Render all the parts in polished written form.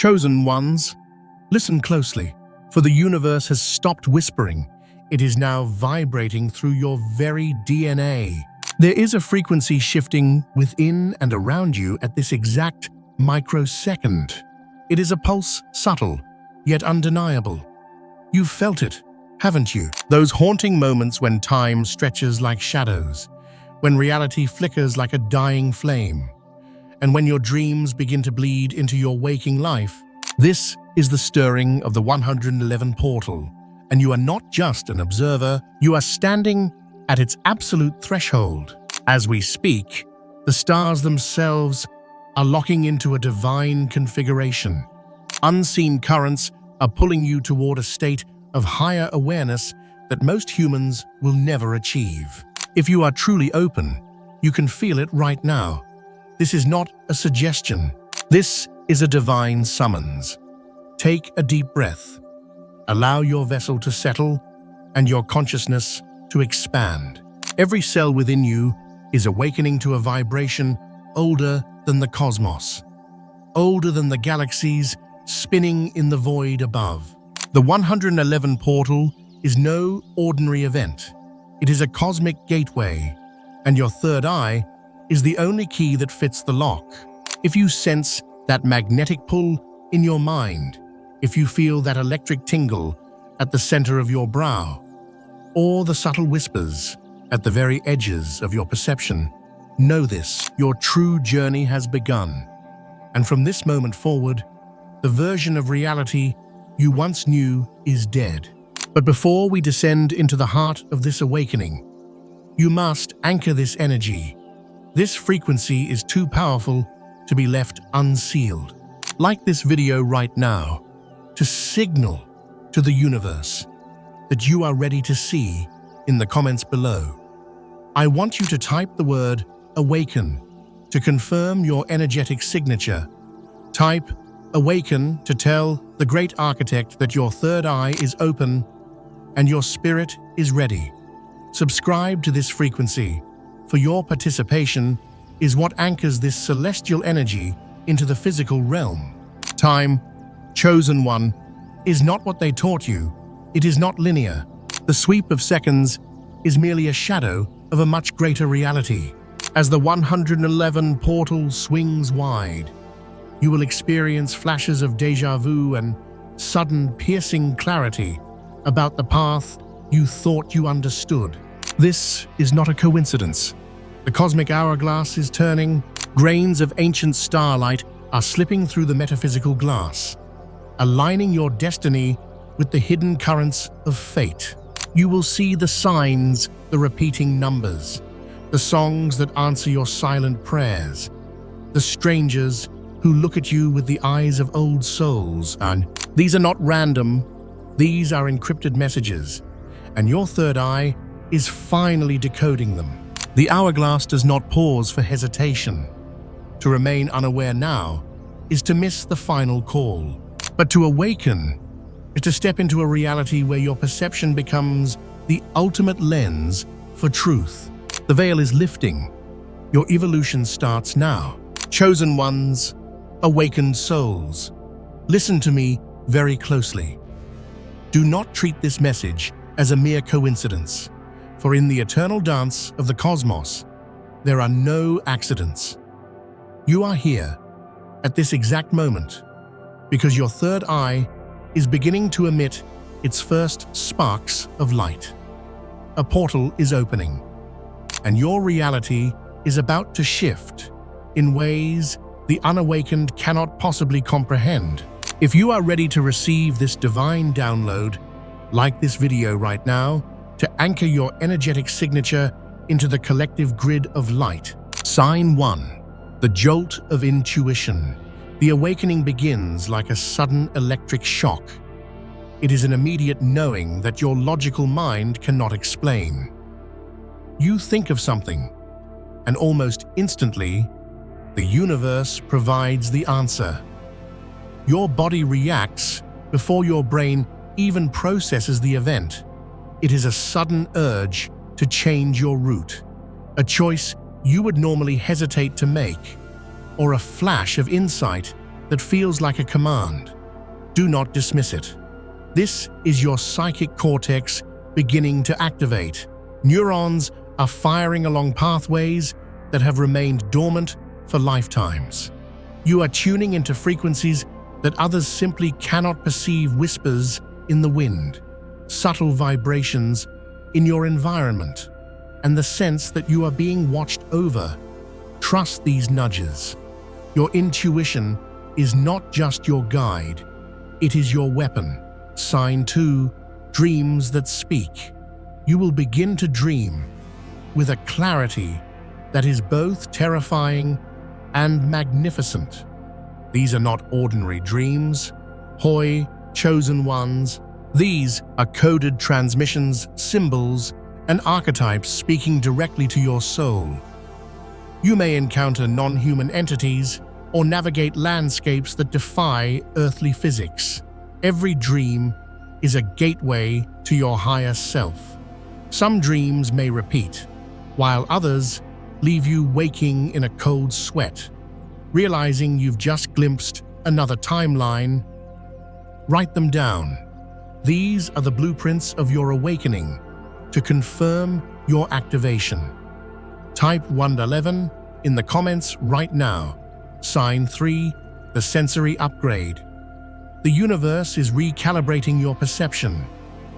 Chosen ones, listen closely, for the universe has stopped whispering. It is now vibrating through your very DNA. There is a frequency shifting within and around you at this exact microsecond. It is a pulse, subtle, yet undeniable. You've felt it, haven't you? Those haunting moments when time stretches like shadows, when reality flickers like a dying flame, and when your dreams begin to bleed into your waking life. This is the stirring of the 111 portal, and you are not just an observer, you are standing at its absolute threshold. As we speak, the stars themselves are locking into a divine configuration. Unseen currents are pulling you toward a state of higher awareness that most humans will never achieve. If you are truly open, you can feel it right now. This is not a suggestion. This is a divine summons. Take a deep breath. Allow your vessel to settle and your consciousness to expand. Every cell within you is awakening to a vibration older than the cosmos, older than the galaxies spinning in the void above. The 111 portal is no ordinary event. It is a cosmic gateway, and your third eye is the only key that fits the lock. If you sense that magnetic pull in your mind, if you feel that electric tingle at the center of your brow, or the subtle whispers at the very edges of your perception, know this: your true journey has begun. And from this moment forward, the version of reality you once knew is dead. But before we descend into the heart of this awakening, you must anchor this energy. This frequency is too powerful to be left unsealed. Like this video right now, to signal to the universe that you are ready to see in the comments below. I want you to type the word "awaken" to confirm your energetic signature. Type "awaken" to tell the great architect that your third eye is open and your spirit is ready. Subscribe to this frequency, for your participation is what anchors this celestial energy into the physical realm. Time, chosen one, is not what they taught you. It is not linear. The sweep of seconds is merely a shadow of a much greater reality. As the 111 portal swings wide, you will experience flashes of déjà vu and sudden piercing clarity about the path you thought you understood. This is not a coincidence. The cosmic hourglass is turning. Grains of ancient starlight are slipping through the metaphysical glass, aligning your destiny with the hidden currents of fate. You will see the signs, the repeating numbers, the songs that answer your silent prayers, the strangers who look at you with the eyes of old souls. And these are not random. These are encrypted messages, and your third eye is finally decoding them. The hourglass does not pause for hesitation. To remain unaware now is to miss the final call. But to awaken is to step into a reality where your perception becomes the ultimate lens for truth. The veil is lifting. Your evolution starts now. Chosen ones, awakened souls, listen to me very closely. Do not treat this message as a mere coincidence, for in the eternal dance of the cosmos, there are no accidents. You are here at this exact moment because your third eye is beginning to emit its first sparks of light. A portal is opening, and your reality is about to shift in ways the unawakened cannot possibly comprehend. If you are ready to receive this divine download, like this video right now, to anchor your energetic signature into the collective grid of light. Sign 1. The jolt of intuition. The awakening begins like a sudden electric shock. It is an immediate knowing that your logical mind cannot explain. You think of something, and almost instantly, the universe provides the answer. Your body reacts before your brain even processes the event. It is a sudden urge to change your route, a choice you would normally hesitate to make, or a flash of insight that feels like a command. Do not dismiss it. This is your psychic cortex beginning to activate. Neurons are firing along pathways that have remained dormant for lifetimes. You are tuning into frequencies that others simply cannot perceive, whispers in the wind, subtle vibrations in your environment, and the sense that you are being watched over. Trust these nudges. Your intuition is not just your guide, it is your weapon. Sign 2, dreams that speak. You will begin to dream with a clarity that is both terrifying and magnificent. These are not ordinary dreams, Hoi, chosen ones. These are coded transmissions, symbols, and archetypes speaking directly to your soul. You may encounter non-human entities or navigate landscapes that defy earthly physics. Every dream is a gateway to your higher self. Some dreams may repeat, while others leave you waking in a cold sweat, realizing you've just glimpsed another timeline. Write them down. These are the blueprints of your awakening to confirm your activation. Type 111 in the comments right now. Sign 3, the sensory upgrade. The universe is recalibrating your perception.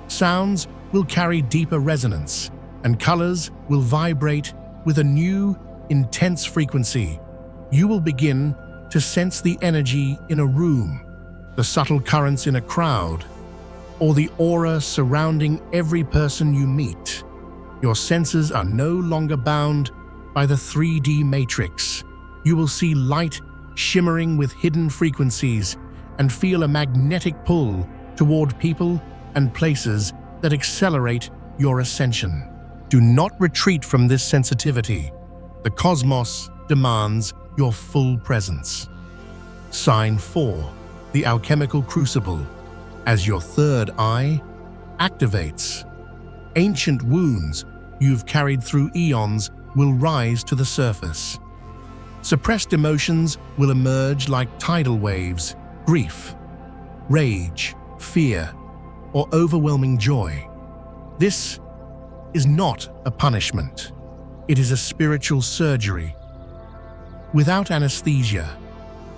Sounds will carry deeper resonance, and colors will vibrate with a new, intense frequency. You will begin to sense the energy in a room, the subtle currents in a crowd, or the aura surrounding every person you meet. Your senses are no longer bound by the 3D matrix. You will see light shimmering with hidden frequencies and feel a magnetic pull toward people and places that accelerate your ascension. Do not retreat from this sensitivity. The cosmos demands your full presence. Sign 4, the alchemical crucible. As your third eye activates, ancient wounds you've carried through eons will rise to the surface. Suppressed emotions will emerge like tidal waves: grief, rage, fear, or overwhelming joy. This is not a punishment. It is a spiritual surgery. Without anesthesia,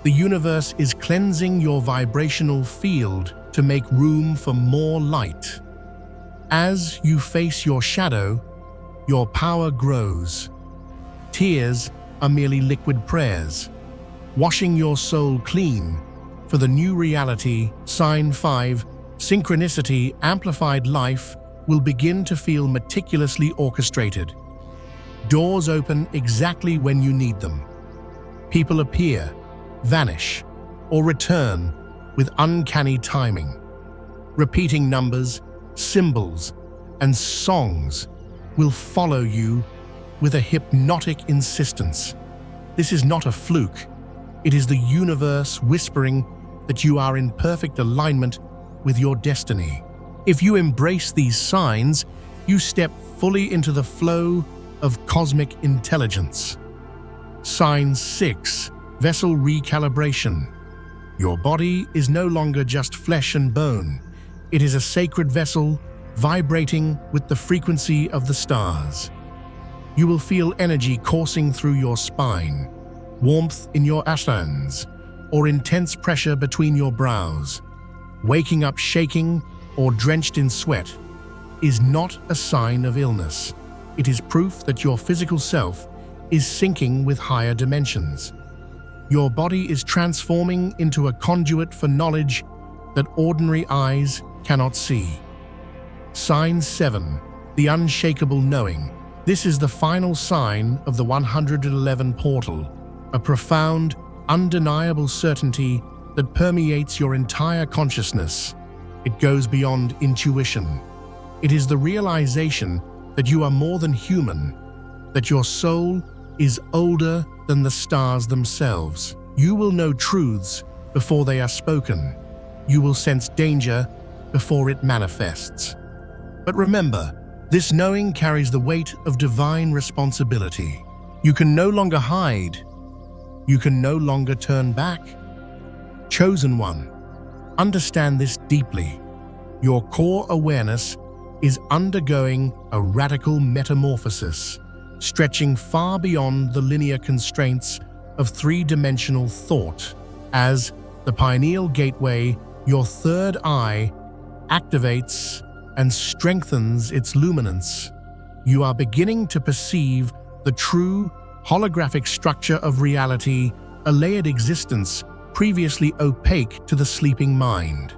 the universe is cleansing your vibrational field to make room for more light. As you face your shadow, your power grows. Tears are merely liquid prayers, washing your soul clean for the new reality. Sign 5, synchronicity, amplified life will begin to feel meticulously orchestrated. Doors open exactly when you need them. People appear, vanish, or return with uncanny timing. Repeating numbers, symbols, and songs will follow you with a hypnotic insistence. This is not a fluke. It is the universe whispering that you are in perfect alignment with your destiny. If you embrace these signs, you step fully into the flow of cosmic intelligence. Sign 6, vessel recalibration. Your body is no longer just flesh and bone. It is a sacred vessel vibrating with the frequency of the stars. You will feel energy coursing through your spine, warmth in your asans, or intense pressure between your brows. Waking up shaking or drenched in sweat is not a sign of illness. It is proof that your physical self is syncing with higher dimensions. Your body is transforming into a conduit for knowledge that ordinary eyes cannot see. Sign 7, the unshakable knowing. This is the final sign of the 111 portal, a profound, undeniable certainty that permeates your entire consciousness. It goes beyond intuition. It is the realization that you are more than human, that your soul is older than the stars themselves. You will know truths before they are spoken. You will sense danger before it manifests. But remember, this knowing carries the weight of divine responsibility. You can no longer hide. You can no longer turn back. Chosen One, understand this deeply. Your core awareness is undergoing a radical metamorphosis, stretching far beyond the linear constraints of three-dimensional thought. As the pineal gateway, your third eye, activates and strengthens its luminance. You are beginning to perceive the true holographic structure of reality, a layered existence previously opaque to the sleeping mind.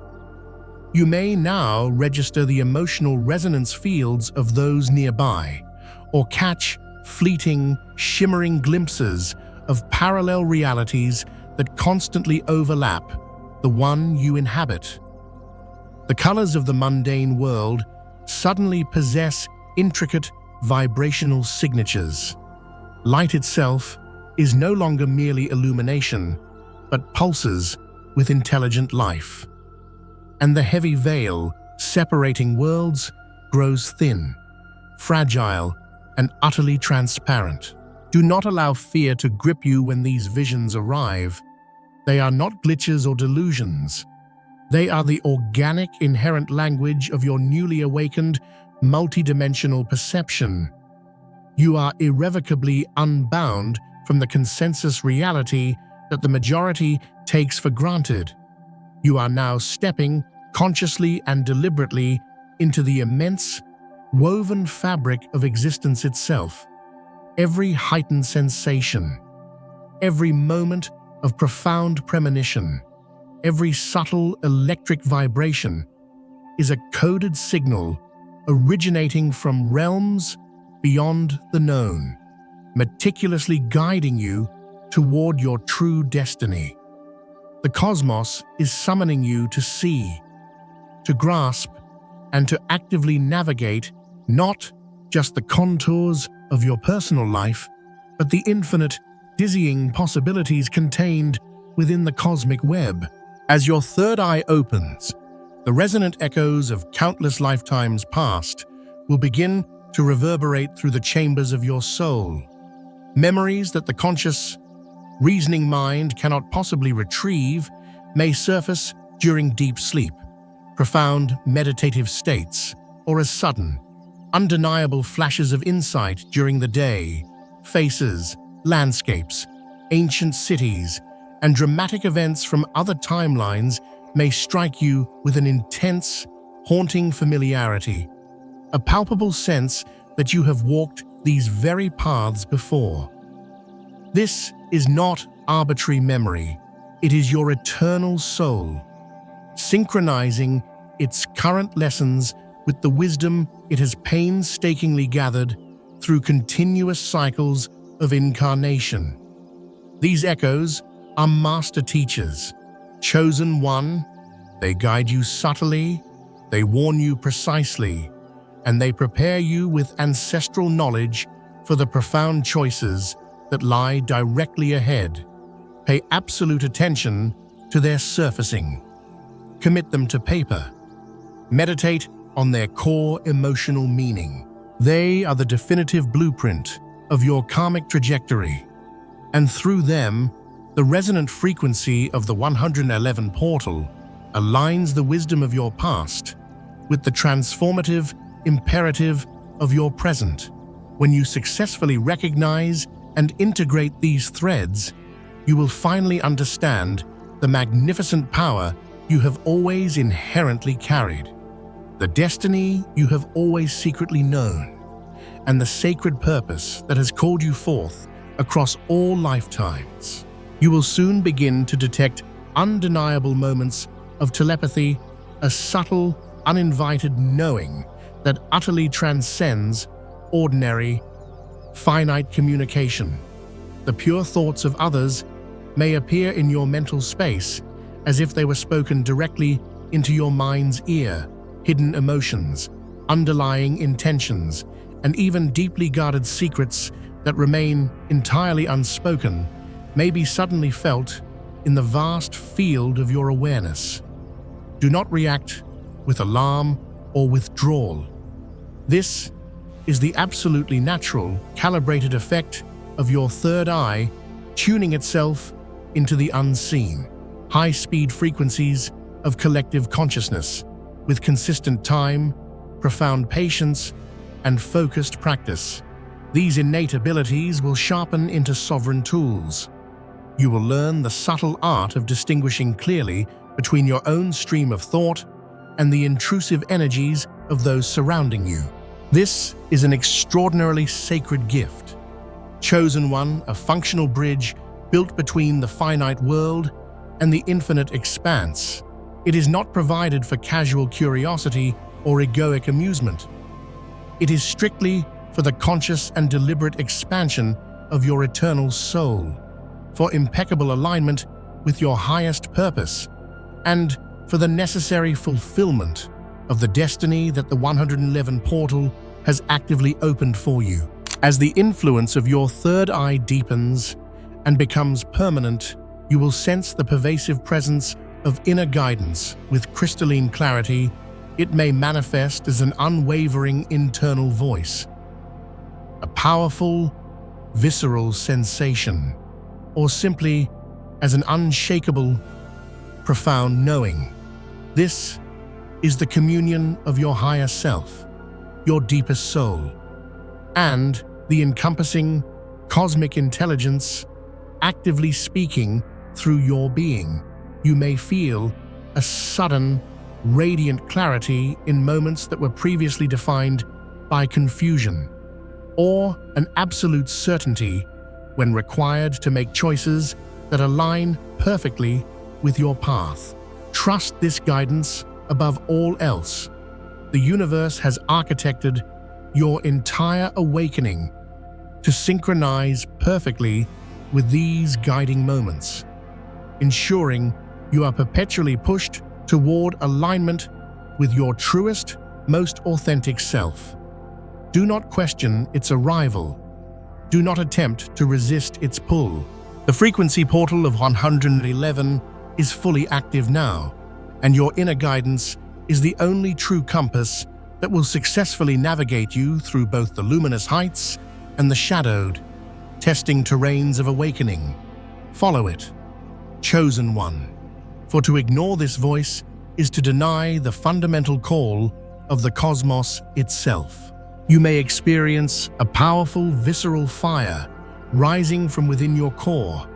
You may now register the emotional resonance fields of those nearby, or catch fleeting, shimmering glimpses of parallel realities that constantly overlap the one you inhabit. The colors of the mundane world suddenly possess intricate vibrational signatures. Light itself is no longer merely illumination, but pulses with intelligent life. And the heavy veil separating worlds grows thin, fragile, and utterly transparent. Do not allow fear to grip you when these visions arrive. They are not glitches or delusions. They are the organic, inherent language of your newly awakened, multidimensional perception. You are irrevocably unbound from the consensus reality that the majority takes for granted. You are now stepping, consciously and deliberately, into the immense, woven fabric of existence itself. Every heightened sensation, every moment of profound premonition, every subtle electric vibration is a coded signal originating from realms beyond the known, meticulously guiding you toward your true destiny. The cosmos is summoning you to see, to grasp, and to actively navigate not just the contours of your personal life, but the infinite, dizzying possibilities contained within the cosmic web. As your third eye opens, the resonant echoes of countless lifetimes past will begin to reverberate through the chambers of your soul. Memories that the conscious, reasoning mind cannot possibly retrieve may surface during deep sleep, profound meditative states, or as sudden, undeniable flashes of insight during the day. Faces, landscapes, ancient cities, and dramatic events from other timelines may strike you with an intense, haunting familiarity, a palpable sense that you have walked these very paths before. This is not arbitrary memory. It is your eternal soul, synchronizing its current lessons with the wisdom it has painstakingly gathered through continuous cycles of incarnation. These echoes are master teachers, chosen one. They guide you subtly, they warn you precisely, and they prepare you with ancestral knowledge for the profound choices that lie directly ahead. Pay absolute attention to their surfacing. Commit them to paper. Meditate on their core emotional meaning. They are the definitive blueprint of your karmic trajectory, and through them, the resonant frequency of the 111 portal aligns the wisdom of your past with the transformative imperative of your present. When you successfully recognize and integrate these threads, you will finally understand the magnificent power you have always inherently carried, the destiny you have always secretly known, and the sacred purpose that has called you forth across all lifetimes. You will soon begin to detect undeniable moments of telepathy, a subtle, uninvited knowing that utterly transcends ordinary, finite communication. The pure thoughts of others may appear in your mental space as if they were spoken directly into your mind's ear. Hidden emotions, underlying intentions, and even deeply guarded secrets that remain entirely unspoken may be suddenly felt in the vast field of your awareness. Do not react with alarm or withdrawal. This is the absolutely natural, calibrated effect of your third eye tuning itself into the unseen. high-speed frequencies of collective consciousness with consistent time, profound patience, and focused practice. These innate abilities will sharpen into sovereign tools. You will learn the subtle art of distinguishing clearly between your own stream of thought and the intrusive energies of those surrounding you. This is an extraordinarily sacred gift. Chosen One, a functional bridge built between the finite world and the infinite expanse. It is not provided for casual curiosity or egoic amusement. It is strictly for the conscious and deliberate expansion of your eternal soul, for impeccable alignment with your highest purpose, and for the necessary fulfillment of the destiny that the 111 portal has actively opened for you. As the influence of your third eye deepens and becomes permanent, you will sense the pervasive presence of inner guidance with crystalline clarity. It may manifest as an unwavering internal voice, a powerful, visceral sensation, or simply as an unshakable, profound knowing. This is the communion of your higher self, your deepest soul, and the encompassing cosmic intelligence actively speaking through your being. You may feel a sudden, radiant clarity in moments that were previously defined by confusion, or an absolute certainty when required to make choices that align perfectly with your path. Trust this guidance above all else. The universe has architected your entire awakening to synchronize perfectly with these guiding moments, ensuring you are perpetually pushed toward alignment with your truest, most authentic self. Do not question its arrival. Do not attempt to resist its pull. The frequency portal of 111 is fully active now, and your inner guidance is the only true compass that will successfully navigate you through both the luminous heights and the shadowed, testing terrains of awakening. Follow it, Chosen One, for to ignore this voice is to deny the fundamental call of the cosmos itself. You may experience a powerful visceral fire rising from within your core.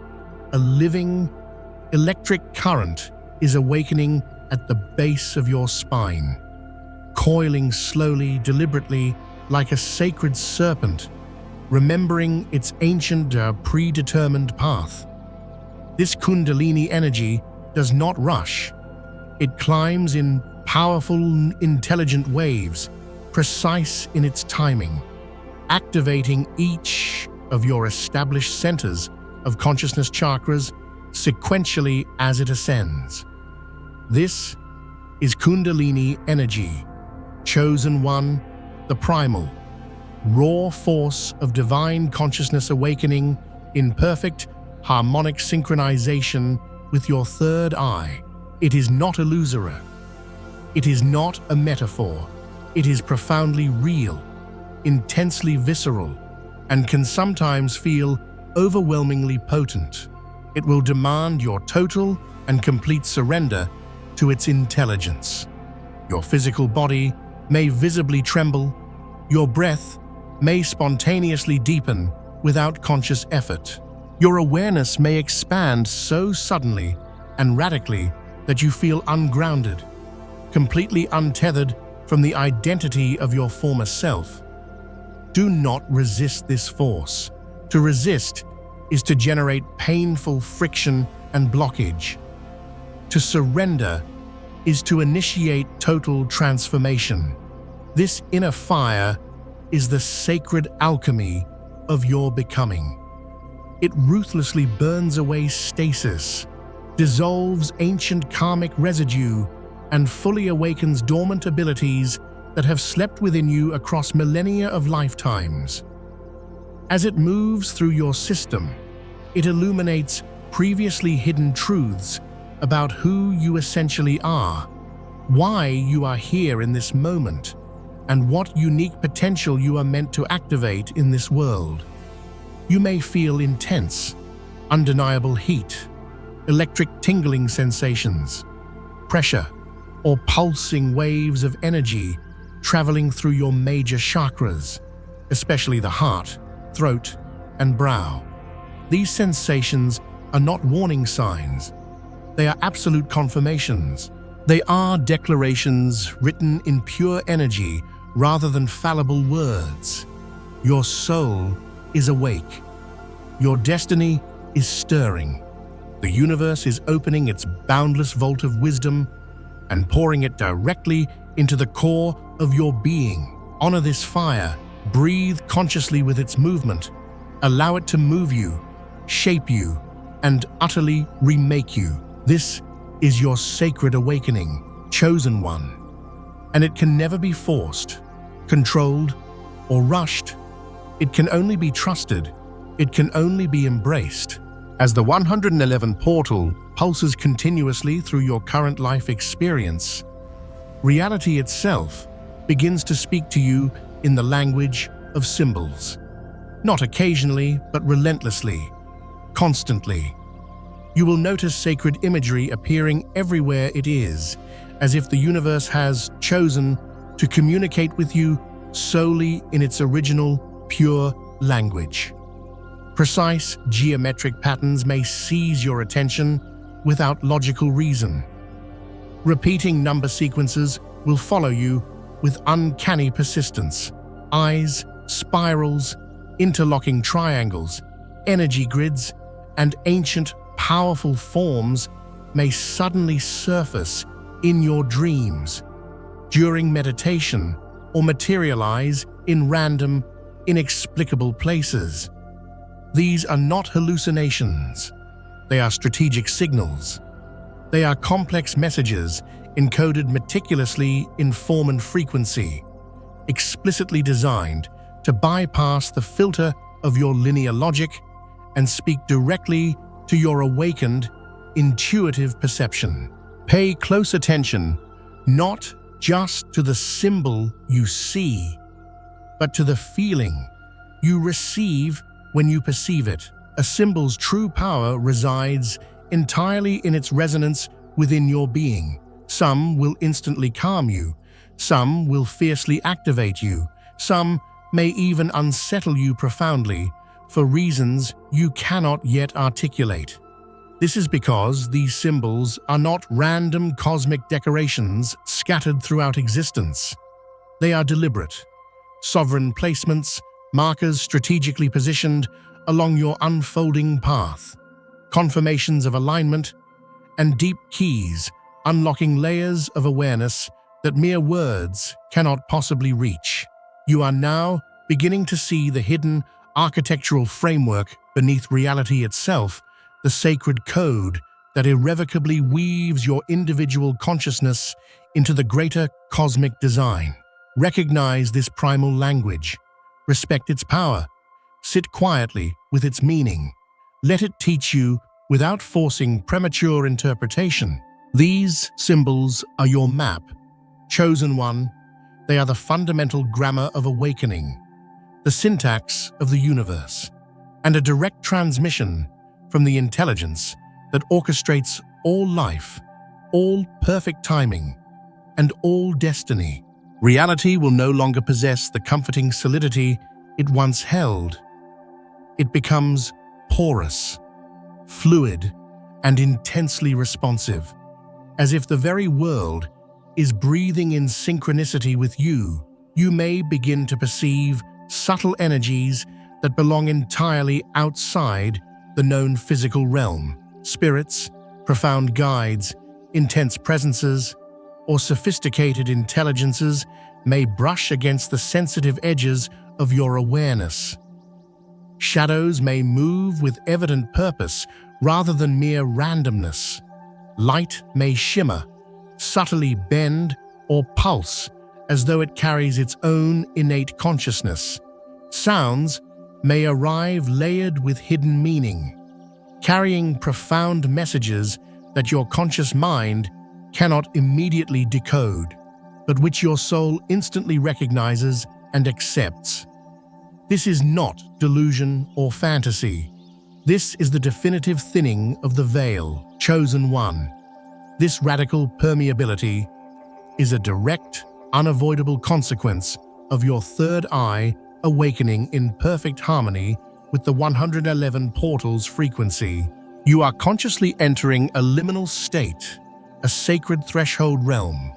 A living, electric current is awakening at the base of your spine, coiling slowly, deliberately, like a sacred serpent, remembering its ancient, predetermined path. This Kundalini energy does not rush. It climbs in powerful, intelligent waves, precise in its timing, activating each of your established centers of consciousness chakras sequentially as it ascends. This is Kundalini energy, Chosen One, the primal, raw force of divine consciousness awakening in perfect, harmonic synchronization with your third eye. It is not illusory. It is not a metaphor. It is profoundly real, intensely visceral, and can sometimes feel overwhelmingly potent. It will demand your total and complete surrender to its intelligence. Your physical body may visibly tremble. Your breath may spontaneously deepen without conscious effort. Your awareness may expand so suddenly and radically that you feel ungrounded, completely untethered from the identity of your former self. Do not resist this force. To resist is to generate painful friction and blockage. To surrender is to initiate total transformation. This inner fire is the sacred alchemy of your becoming. It ruthlessly burns away stasis, dissolves ancient karmic residue, and fully awakens dormant abilities that have slept within you across millennia of lifetimes. As it moves through your system, it illuminates previously hidden truths about who you essentially are, why you are here in this moment, and what unique potential you are meant to activate in this world. You may feel intense, undeniable heat, electric tingling sensations, pressure, or pulsing waves of energy traveling through your major chakras, especially the heart, throat, and brow. These sensations are not warning signs. They are absolute confirmations. They are declarations written in pure energy rather than fallible words. Your soul is awake. Your destiny is stirring. The universe is opening its boundless vault of wisdom and pouring it directly into the core of your being. Honor this fire. Breathe consciously with its movement. Allow it to move you, shape you, and utterly remake you. This is your sacred awakening, chosen one. And it can never be forced, controlled, or rushed. It can only be trusted. It can only be embraced. As the 111 portal pulses continuously through your current life experience, reality itself begins to speak to you in the language of symbols. Not occasionally, but relentlessly, constantly. You will notice sacred imagery appearing everywhere it is, as if the universe has chosen to communicate with you solely in its original, pure language. Precise geometric patterns may seize your attention without logical reason. Repeating number sequences will follow you with uncanny persistence. Eyes, spirals, interlocking triangles, energy grids, and ancient, powerful forms may suddenly surface in your dreams, during meditation, or materialize in random, inexplicable places. These are not hallucinations. They are strategic signals. They are complex messages encoded meticulously in form and frequency, explicitly designed to bypass the filter of your linear logic and speak directly to your awakened, intuitive perception. Pay close attention, not just to the symbol you see, but to the feeling you receive when you perceive it. A symbol's true power resides entirely in its resonance within your being. Some will instantly calm you, some will fiercely activate you, some may even unsettle you profoundly for reasons you cannot yet articulate. This is because these symbols are not random cosmic decorations scattered throughout existence. They are deliberate, sovereign placements, markers strategically positioned along your unfolding path, confirmations of alignment, and deep keys unlocking layers of awareness that mere words cannot possibly reach. You are now beginning to see the hidden architectural framework beneath reality itself, the sacred code that irrevocably weaves your individual consciousness into the greater cosmic design. Recognize this primal language. Respect its power. Sit quietly with its meaning. Let it teach you without forcing premature interpretation. These symbols are your map, chosen one. They are the fundamental grammar of awakening, the syntax of the universe, and a direct transmission from the intelligence that orchestrates all life, all perfect timing, and all destiny. Reality will no longer possess the comforting solidity it once held. It becomes porous, fluid, and intensely responsive, as if the very world is breathing in synchronicity with you. You may begin to perceive subtle energies that belong entirely outside the known physical realm. Spirits, profound guides, intense presences, or sophisticated intelligences may brush against the sensitive edges of your awareness. Shadows may move with evident purpose rather than mere randomness. Light may shimmer, subtly bend, or pulse as though it carries its own innate consciousness. Sounds may arrive layered with hidden meaning, carrying profound messages that your conscious mind cannot immediately decode, but which your soul instantly recognizes and accepts. This is not delusion or fantasy. This is the definitive thinning of the veil, chosen one. This radical permeability is a direct, unavoidable consequence of your third eye awakening in perfect harmony with the 111 portal's frequency. You are consciously entering a liminal state, a sacred threshold realm,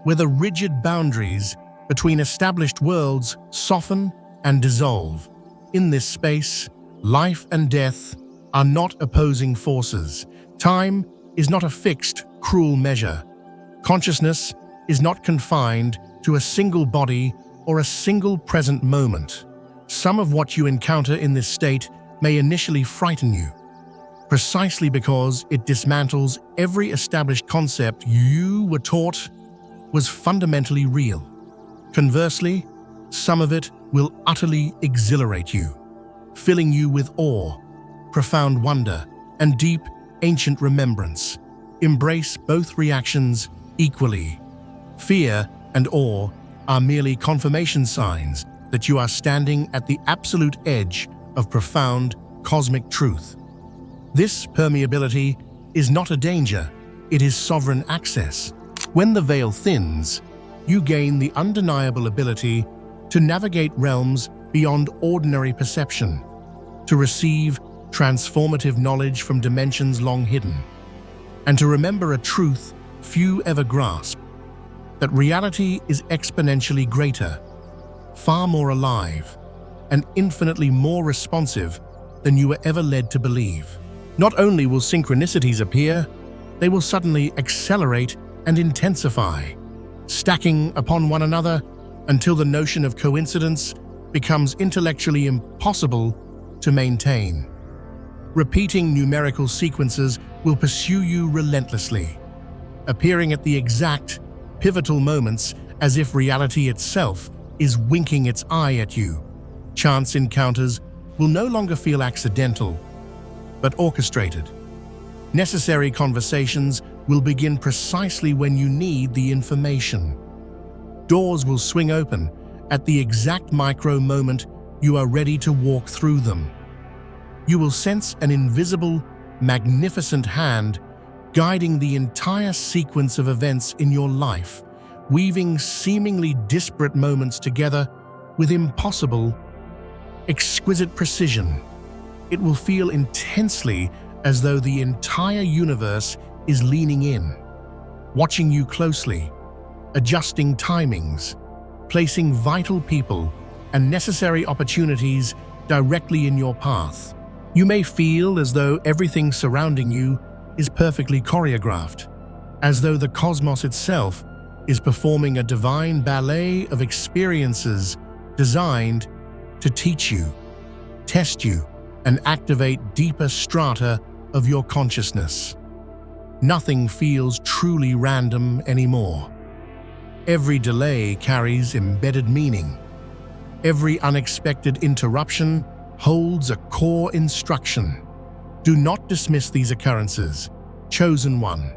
where the rigid boundaries between established worlds soften and dissolve. In this space, life and death are not opposing forces. Time is not a fixed, cruel measure. Consciousness is not confined to a single body or a single present moment. Some of what you encounter in this state may initially frighten you, precisely because it dismantles every established concept you were taught was fundamentally real. Conversely, some of it will utterly exhilarate you, filling you with awe, profound wonder, and deep, ancient remembrance. Embrace both reactions equally. Fear and awe are merely confirmation signs that you are standing at the absolute edge of profound cosmic truth. This permeability is not a danger, it is sovereign access. When the veil thins, you gain the undeniable ability to navigate realms beyond ordinary perception, to receive transformative knowledge from dimensions long hidden, and to remember a truth few ever grasp, that reality is exponentially greater, far more alive, and infinitely more responsive than you were ever led to believe. Not only will synchronicities appear, they will suddenly accelerate and intensify, stacking upon one another until the notion of coincidence becomes intellectually impossible to maintain. Repeating numerical sequences will pursue you relentlessly, appearing at the exact, pivotal moments as if reality itself is winking its eye at you. Chance encounters will no longer feel accidental, but orchestrated. Necessary conversations will begin precisely when you need the information. Doors will swing open at the exact micro moment you are ready to walk through them. You will sense an invisible, magnificent hand guiding the entire sequence of events in your life, weaving seemingly disparate moments together with impossible, exquisite precision. It will feel intensely as though the entire universe is leaning in, watching you closely, adjusting timings, placing vital people and necessary opportunities directly in your path. You may feel as though everything surrounding you is perfectly choreographed, as though the cosmos itself is performing a divine ballet of experiences designed to teach you, test you, and activate deeper strata of your consciousness. Nothing feels truly random anymore. Every delay carries embedded meaning. Every unexpected interruption holds a core instruction. Do not dismiss these occurrences. Chosen one.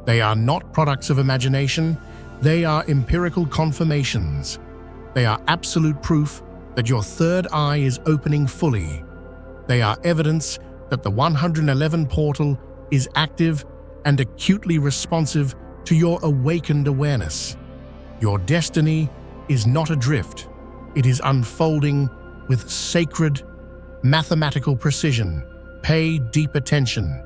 They are not products of imagination. They are empirical confirmations. They are absolute proof that your third eye is opening fully. They are evidence that the 111 portal is active and acutely responsive to your awakened awareness. Your destiny is not adrift. It is unfolding with sacred, mathematical precision. Pay deep attention.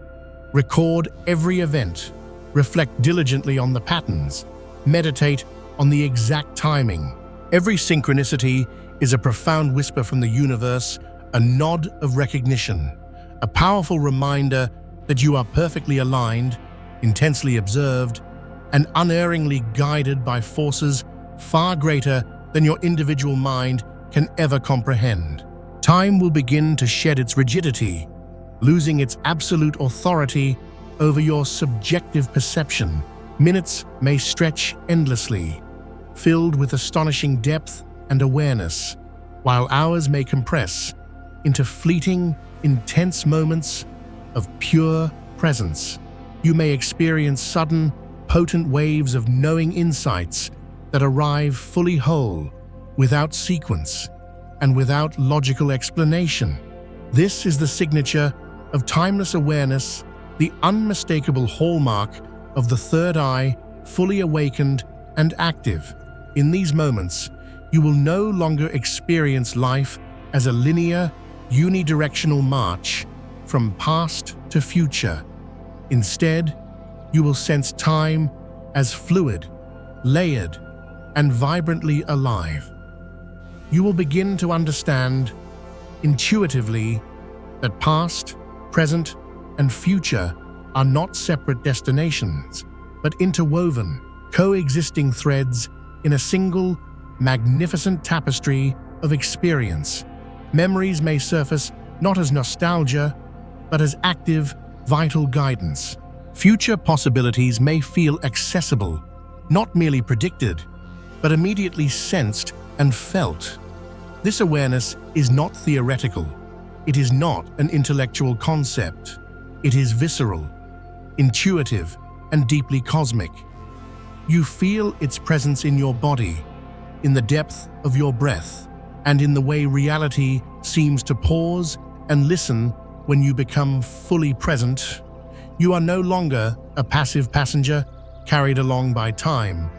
Record every event. Reflect diligently on the patterns. Meditate on the exact timing. Every synchronicity is a profound whisper from the universe, a nod of recognition, a powerful reminder that you are perfectly aligned, intensely observed, and unerringly guided by forces far greater than your individual mind can ever comprehend. Time will begin to shed its rigidity, losing its absolute authority over your subjective perception. Minutes may stretch endlessly, filled with astonishing depth and awareness, while hours may compress into fleeting, intense moments of pure presence. You may experience sudden, potent waves of knowing insights that arrive fully whole, without sequence, and without logical explanation. This is the signature of timeless awareness, the unmistakable hallmark of the third eye, fully awakened and active. In these moments, you will no longer experience life as a linear, unidirectional march from past to future. Instead, you will sense time as fluid, layered, and vibrantly alive. You will begin to understand intuitively that past, present, and future are not separate destinations, but interwoven, coexisting threads in a single, magnificent tapestry of experience. Memories may surface not as nostalgia, but as active, vital guidance. Future possibilities may feel accessible, not merely predicted, but immediately sensed and felt. This awareness is not theoretical. It is not an intellectual concept. It is visceral, intuitive, and deeply cosmic. You feel its presence in your body, in the depth of your breath, and in the way reality seems to pause and listen when you become fully present. You are no longer a passive passenger carried along by time.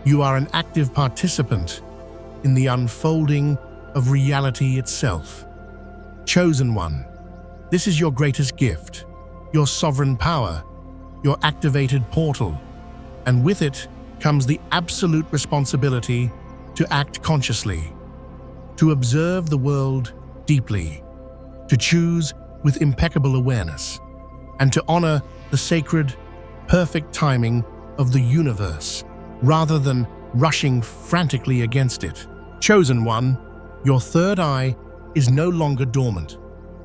You are an active participant in the unfolding of reality itself. Chosen One, this is your greatest gift, your sovereign power, your activated portal, and with it comes the absolute responsibility to act consciously, to observe the world deeply, to choose with impeccable awareness, and to honor the sacred, perfect timing of the universe, rather than rushing frantically against it. Chosen One, your third eye is no longer dormant.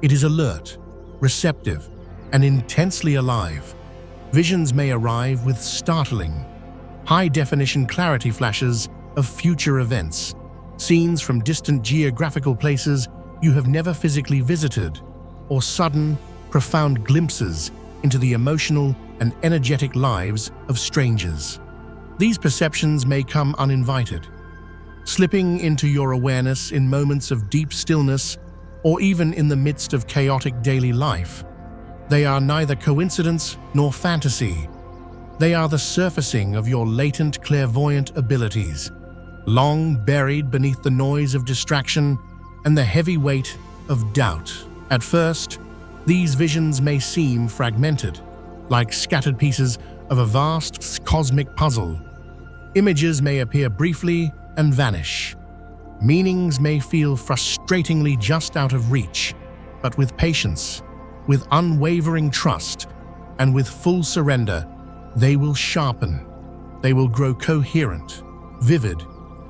It is alert, receptive, and intensely alive. Visions may arrive with startling, high-definition clarity flashes of future events, scenes from distant geographical places you have never physically visited, or sudden, profound glimpses into the emotional and energetic lives of strangers. These perceptions may come uninvited, slipping into your awareness in moments of deep stillness or even in the midst of chaotic daily life. They are neither coincidence nor fantasy. They are the surfacing of your latent clairvoyant abilities, long buried beneath the noise of distraction and the heavy weight of doubt. At first, these visions may seem fragmented, like scattered pieces of a vast cosmic puzzle. Images may appear briefly and vanish. Meanings may feel frustratingly just out of reach, but with patience, with unwavering trust, and with full surrender, they will sharpen. They will grow coherent, vivid,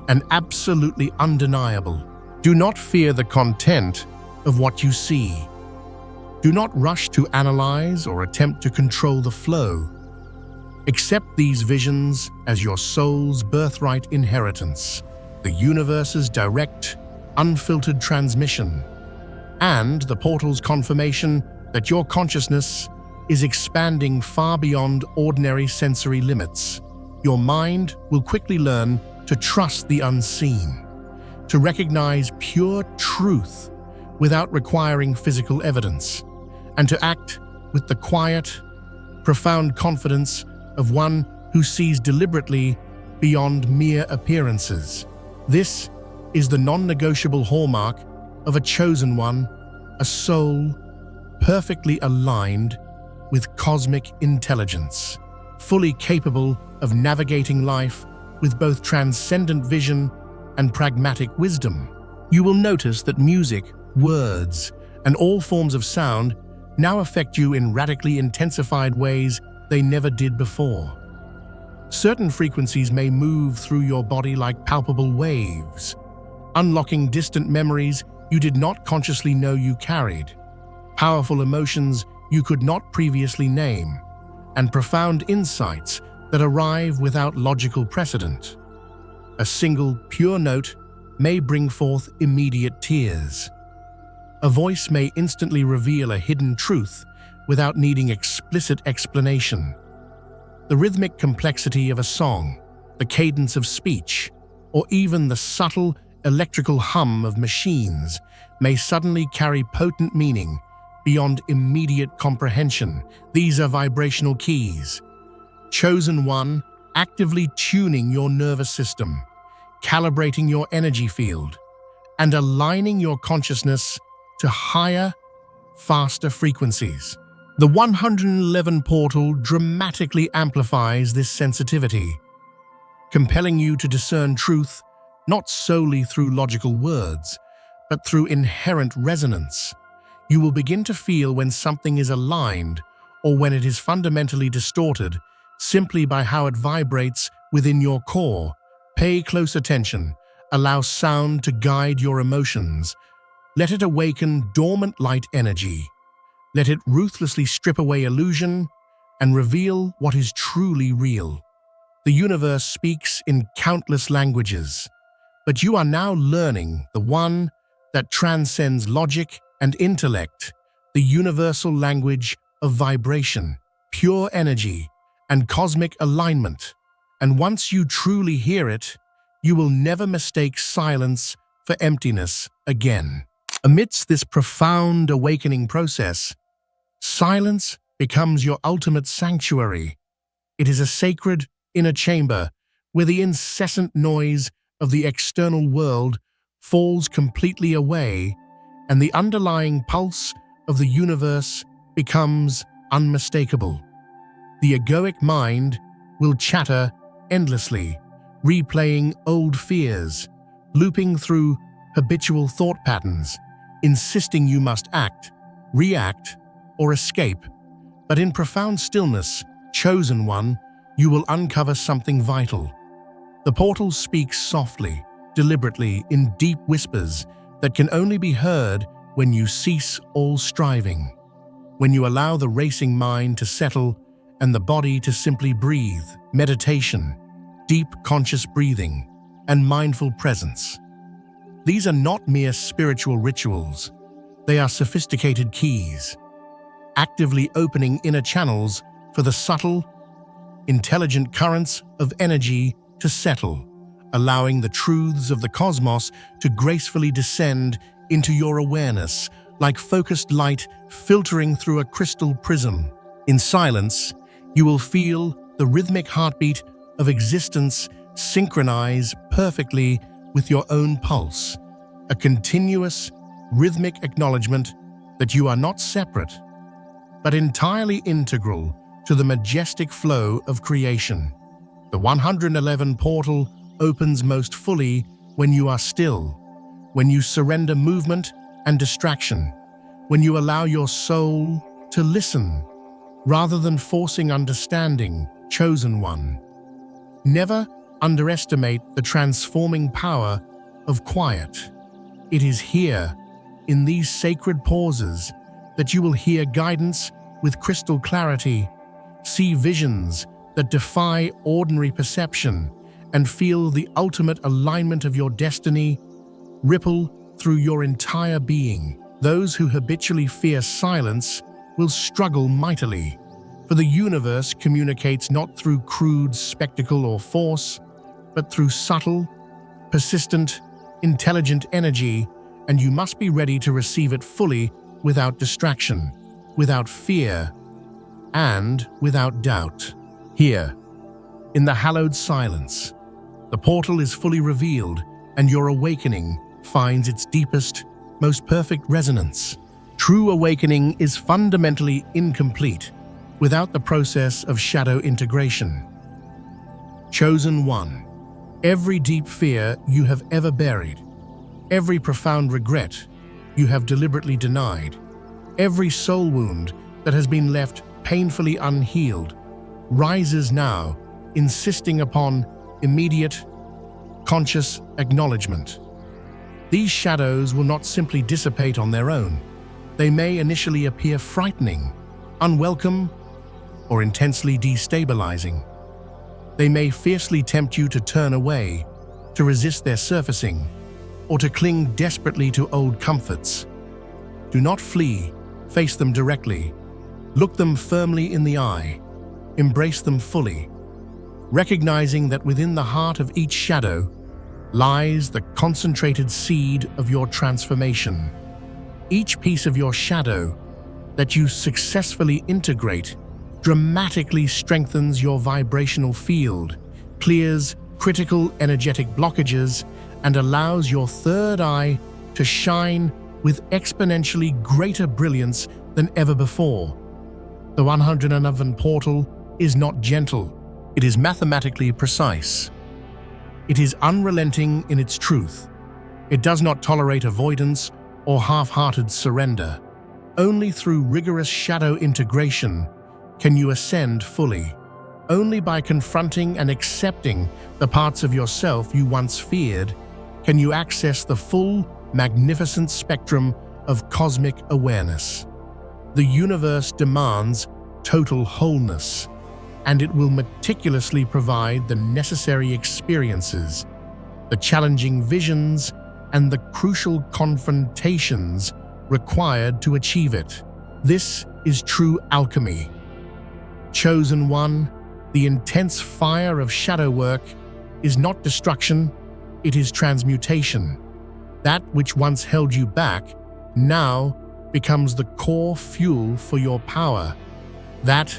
and absolutely undeniable. Do not fear the content of what you see. Do not rush to analyze or attempt to control the flow. Accept these visions as your soul's birthright inheritance, the universe's direct, unfiltered transmission, and the portal's confirmation that your consciousness is expanding far beyond ordinary sensory limits. Your mind will quickly learn to trust the unseen, to recognize pure truth without requiring physical evidence, and to act with the quiet, profound confidence of one who sees deliberately beyond mere appearances. This is the non-negotiable hallmark of a chosen one, a soul perfectly aligned with cosmic intelligence, fully capable of navigating life with both transcendent vision and pragmatic wisdom. You will notice that music, words, and all forms of sound now affect you in radically intensified ways they never did before. Certain frequencies may move through your body like palpable waves, unlocking distant memories you did not consciously know you carried, powerful emotions you could not previously name, and profound insights that arrive without logical precedent. A single pure note may bring forth immediate tears. A voice may instantly reveal a hidden truth without needing explicit explanation. The rhythmic complexity of a song, the cadence of speech, or even the subtle, electrical hum of machines may suddenly carry potent meaning beyond immediate comprehension. These are vibrational keys. Chosen one, actively tuning your nervous system, calibrating your energy field, and aligning your consciousness to higher, faster frequencies. The 111 portal dramatically amplifies this sensitivity, compelling you to discern truth not solely through logical words, but through inherent resonance. You will begin to feel when something is aligned or when it is fundamentally distorted simply by how it vibrates within your core. Pay close attention. Allow sound to guide your emotions. Let it awaken dormant light energy. Let it ruthlessly strip away illusion and reveal what is truly real. The universe speaks in countless languages, but you are now learning the one that transcends logic and intellect, the universal language of vibration, pure energy, and cosmic alignment. And once you truly hear it, you will never mistake silence for emptiness again. Amidst this profound awakening process, silence becomes your ultimate sanctuary. It is a sacred inner chamber where the incessant noise of the external world falls completely away and the underlying pulse of the universe becomes unmistakable. The egoic mind will chatter endlessly, replaying old fears, looping through habitual thought patterns, insisting you must act, react, or escape. But in profound stillness, chosen one, you will uncover something vital. The portal speaks softly, deliberately, in deep whispers that can only be heard when you cease all striving, when you allow the racing mind to settle and the body to simply breathe. Meditation, deep conscious breathing, and mindful presence. These are not mere spiritual rituals. They are sophisticated keys, actively opening inner channels for the subtle, intelligent currents of energy to settle, allowing the truths of the cosmos to gracefully descend into your awareness like focused light filtering through a crystal prism. In silence, you will feel the rhythmic heartbeat of existence synchronize perfectly with your own pulse, a continuous, rhythmic acknowledgement that you are not separate, but entirely integral to the majestic flow of creation. The 111 portal opens most fully when you are still, when you surrender movement and distraction, when you allow your soul to listen rather than forcing understanding. Chosen one, never underestimate the transforming power of quiet. It is here, in these sacred pauses, that you will hear guidance with crystal clarity, see visions that defy ordinary perception, and feel the ultimate alignment of your destiny ripple through your entire being. Those who habitually fear silence will struggle mightily, for the universe communicates not through crude spectacle or force, but through subtle, persistent, intelligent energy, and you must be ready to receive it fully without distraction, without fear, and without doubt. Here, in the hallowed silence, the portal is fully revealed and your awakening finds its deepest, most perfect resonance. True awakening is fundamentally incomplete without the process of shadow integration. Chosen one, every deep fear you have ever buried, every profound regret you have deliberately denied, every soul wound that has been left painfully unhealed, rises now, insisting upon immediate, conscious acknowledgement. These shadows will not simply dissipate on their own. They may initially appear frightening, unwelcome, or intensely destabilizing. They may fiercely tempt you to turn away, to resist their surfacing, or to cling desperately to old comforts. Do not flee, face them directly. Look them firmly in the eye. Embrace them fully, recognizing that within the heart of each shadow lies the concentrated seed of your transformation. Each piece of your shadow that you successfully integrate dramatically strengthens your vibrational field, clears critical energetic blockages, and allows your third eye to shine with exponentially greater brilliance than ever before. The 111 portal is not gentle, it is mathematically precise. It is unrelenting in its truth. It does not tolerate avoidance or half-hearted surrender. Only through rigorous shadow integration can you ascend fully. Only by confronting and accepting the parts of yourself you once feared can you access the full, magnificent spectrum of cosmic awareness. The universe demands total wholeness, and it will meticulously provide the necessary experiences, the challenging visions, and the crucial confrontations required to achieve it. This is true alchemy. Chosen One, the intense fire of shadow work is not destruction, it is transmutation. That which once held you back now becomes the core fuel for your power. That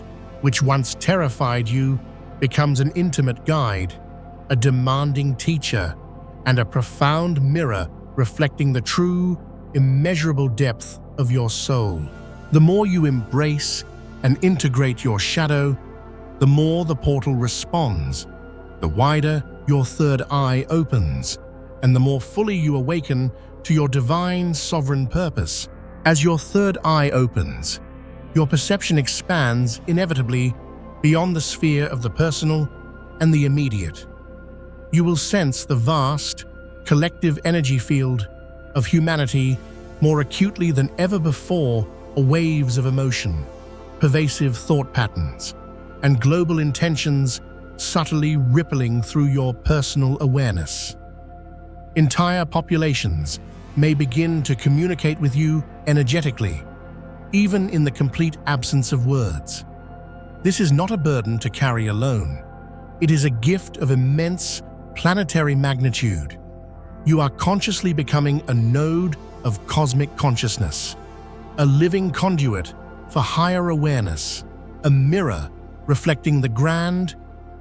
which once terrified you becomes an intimate guide, a demanding teacher, and a profound mirror reflecting the true, immeasurable depth of your soul. The more you embrace and integrate your shadow, the more the portal responds, the wider your third eye opens, and the more fully you awaken to your divine sovereign purpose. As your third eye opens, your perception expands inevitably beyond the sphere of the personal and the immediate. You will sense the vast, collective energy field of humanity more acutely than ever before, waves of emotion, pervasive thought patterns, and global intentions subtly rippling through your personal awareness. Entire populations may begin to communicate with you energetically, even in the complete absence of words. This is not a burden to carry alone. It is a gift of immense planetary magnitude. You are consciously becoming a node of cosmic consciousness, a living conduit for higher awareness, a mirror reflecting the grand,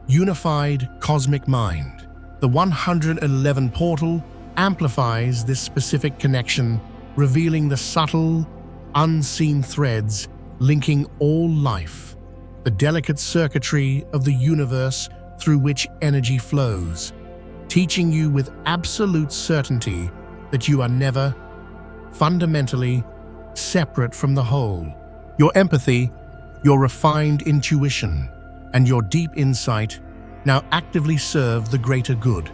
unified cosmic mind. The 111 portal amplifies this specific connection, revealing the subtle, unseen threads linking all life, the delicate circuitry of the universe through which energy flows, teaching you with absolute certainty that you are never, fundamentally, separate from the whole. Your empathy, your refined intuition, and your deep insight now actively serve the greater good.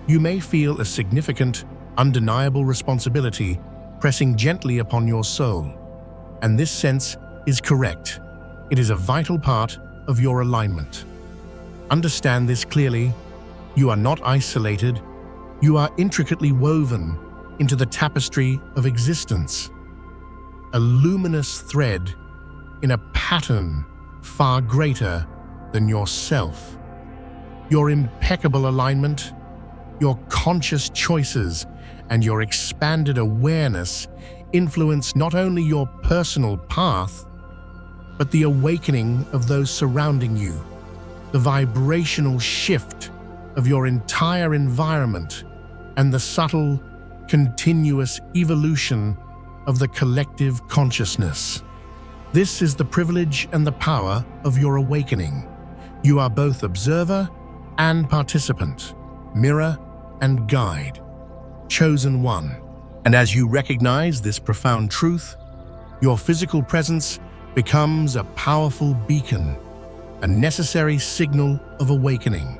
You may feel a significant, undeniable responsibility pressing gently upon your soul, and this sense is correct. It is a vital part of your alignment. Understand this clearly. You are not isolated. You are intricately woven into the tapestry of existence, a luminous thread in a pattern far greater than yourself. Your impeccable alignment, your conscious choices, and your expanded awareness influence not only your personal path, but the awakening of those surrounding you, the vibrational shift of your entire environment, and the subtle, continuous evolution of the collective consciousness. This is the privilege and the power of your awakening. You are both observer and participant, mirror and guide, chosen one. And as you recognize this profound truth, your physical presence becomes a powerful beacon, a necessary signal of awakening,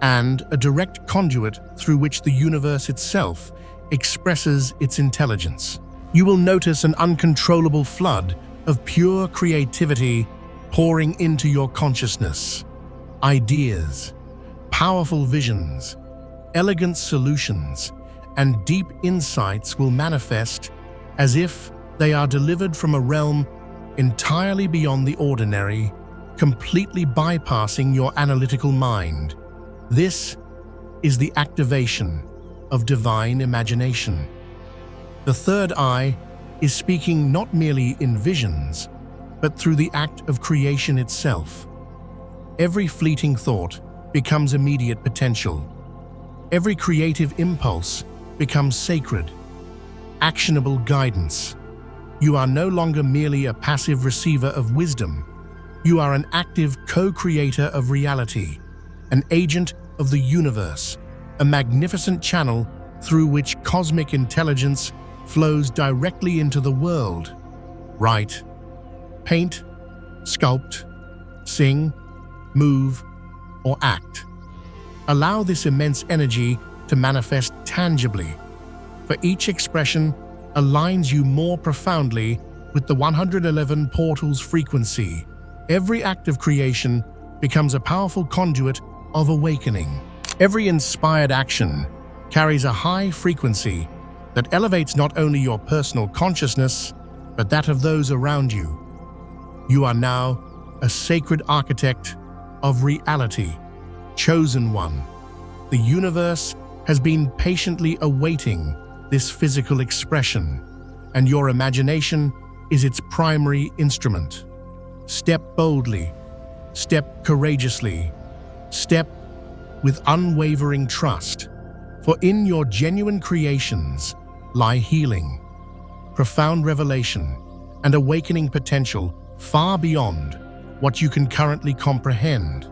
and a direct conduit through which the universe itself expresses its intelligence. You will notice an uncontrollable flood of pure creativity pouring into your consciousness. Ideas, powerful visions, elegant solutions, and deep insights will manifest as if they are delivered from a realm entirely beyond the ordinary, completely bypassing your analytical mind. This is the activation of divine imagination. The third eye is speaking not merely in visions, but through the act of creation itself. Every fleeting thought becomes immediate potential. Every creative impulse becomes sacred, actionable guidance. You are no longer merely a passive receiver of wisdom. You are an active co-creator of reality, an agent of the universe, a magnificent channel through which cosmic intelligence flows directly into the world. Write, paint, sculpt, sing, move, or act. Allow this immense energy to manifest tangibly, for each expression aligns you more profoundly with the 111 portal's frequency. Every act of creation becomes a powerful conduit of awakening. Every inspired action carries a high frequency that elevates not only your personal consciousness, but that of those around you. You are now a sacred architect of reality, chosen one. The universe has been patiently awaiting this physical expression, and your imagination is its primary instrument. Step boldly, step courageously, step with unwavering trust, for in your genuine creations lie healing, profound revelation, and awakening potential far beyond what you can currently comprehend.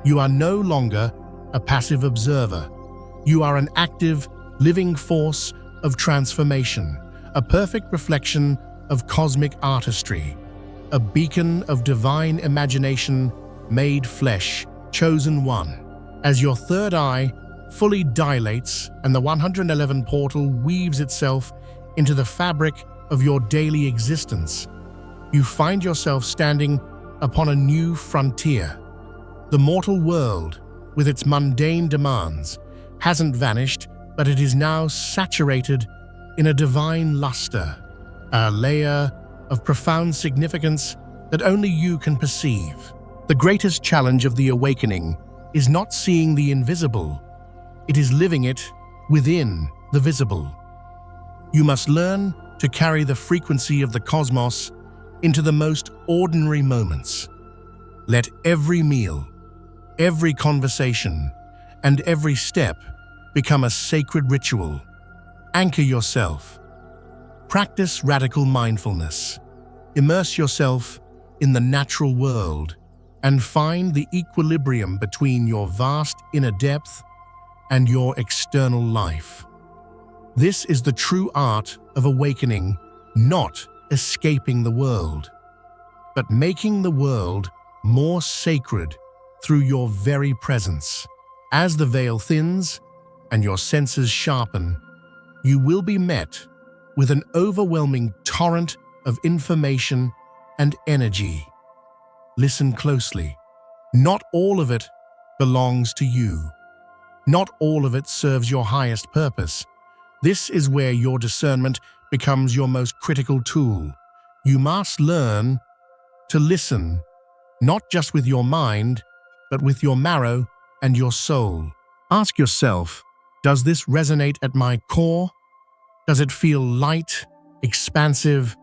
You are no longer a passive observer. You are an active, living force of transformation, a perfect reflection of cosmic artistry, a beacon of divine imagination made flesh, chosen one. As your third eye fully dilates and the 111 portal weaves itself into the fabric of your daily existence, you find yourself standing upon a new frontier. The mortal world, with its mundane demands, hasn't vanished, but it is now saturated in a divine luster, a layer of profound significance that only you can perceive. The greatest challenge of the awakening is not seeing the invisible, it is living it within the visible. You must learn to carry the frequency of the cosmos into the most ordinary moments. Let every meal, every conversation, and every step become a sacred ritual. Anchor yourself. Practice radical mindfulness. Immerse yourself in the natural world and find the equilibrium between your vast inner depth and your external life. This is the true art of awakening, not escaping the world, but making the world more sacred through your very presence. As the veil thins and your senses sharpen, you will be met with an overwhelming torrent of information and energy. Listen closely. Not all of it belongs to you. Not all of it serves your highest purpose. This is where your discernment becomes your most critical tool. You must learn to listen, not just with your mind, but with your marrow and your soul. Ask yourself, does this resonate at my core? Does it feel light, expansive,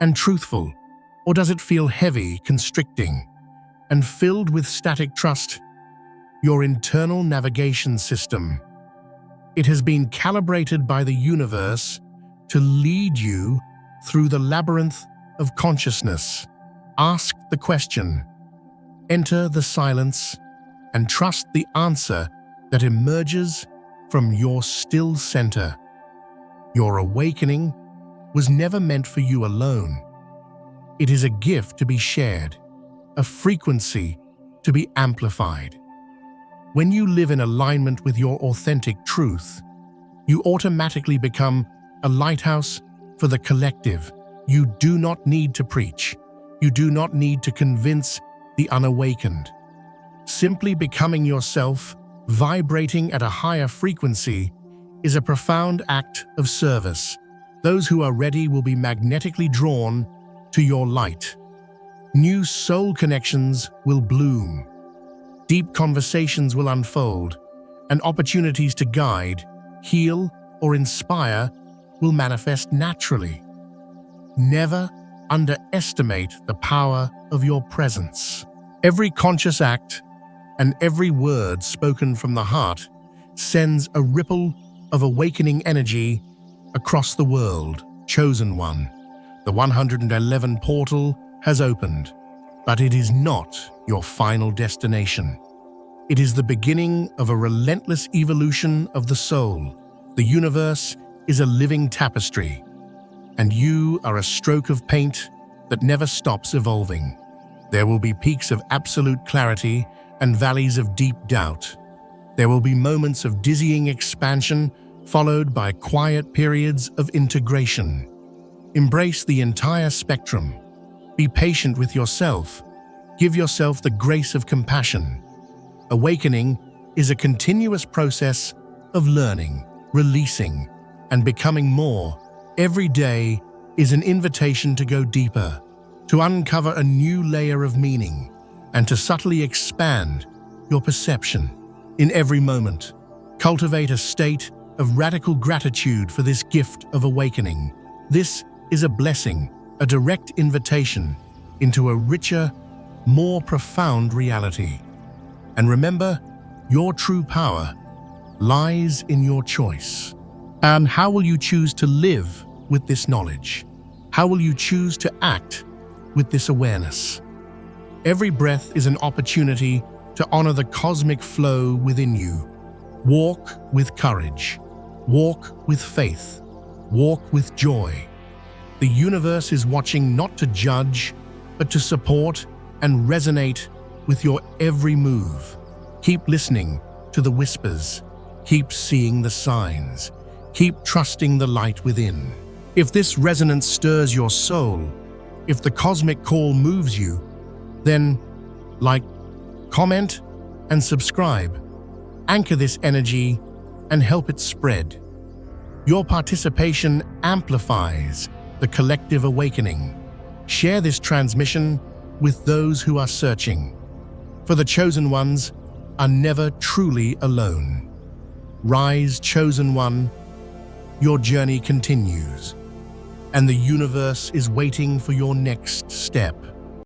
and truthful? Or does it feel heavy, constricting, and filled with static trust? Your internal navigation system. It has been calibrated by the universe to lead you through the labyrinth of consciousness. Ask the question, enter the silence, and trust the answer that emerges from your still center. Your awakening was never meant for you alone. It is a gift to be shared, a frequency to be amplified. When you live in alignment with your authentic truth, you automatically become a lighthouse for the collective. You do not need to preach. You do not need to convince the unawakened. Simply becoming yourself, vibrating at a higher frequency, is a profound act of service. Those who are ready will be magnetically drawn to your light. New soul connections will bloom. Deep conversations will unfold, and opportunities to guide, heal, or inspire will manifest naturally. Never underestimate the power of your presence. Every conscious act and every word spoken from the heart sends a ripple of awakening energy across the world. Chosen one, the 111 portal has opened, but it is not your final destination. It is the beginning of a relentless evolution of the soul. The universe is a living tapestry, and you are a stroke of paint that never stops evolving. There will be peaks of absolute clarity and valleys of deep doubt. There will be moments of dizzying expansion followed by quiet periods of integration. Embrace the entire spectrum. Be patient with yourself. Give yourself the grace of compassion. Awakening is a continuous process of learning, releasing, and becoming more. Every day is an invitation to go deeper, to uncover a new layer of meaning, and to subtly expand your perception. In every moment, cultivate a state of radical gratitude for this gift of awakening. This is a blessing, a direct invitation into a richer, more profound reality. And remember, your true power lies in your choice. And how will you choose to live with this knowledge? How will you choose to act with this awareness? Every breath is an opportunity to honor the cosmic flow within you. Walk with courage. Walk with faith. Walk with joy. The universe is watching not to judge, but to support and resonate with your every move. Keep listening to the whispers. Keep seeing the signs. Keep trusting the light within. If this resonance stirs your soul, if the cosmic call moves you, then like, comment, and subscribe. Anchor this energy and help it spread. Your participation amplifies the collective awakening. Share this transmission with those who are searching, for the chosen ones are never truly alone. Rise, chosen one, your journey continues, and the universe is waiting for your next step.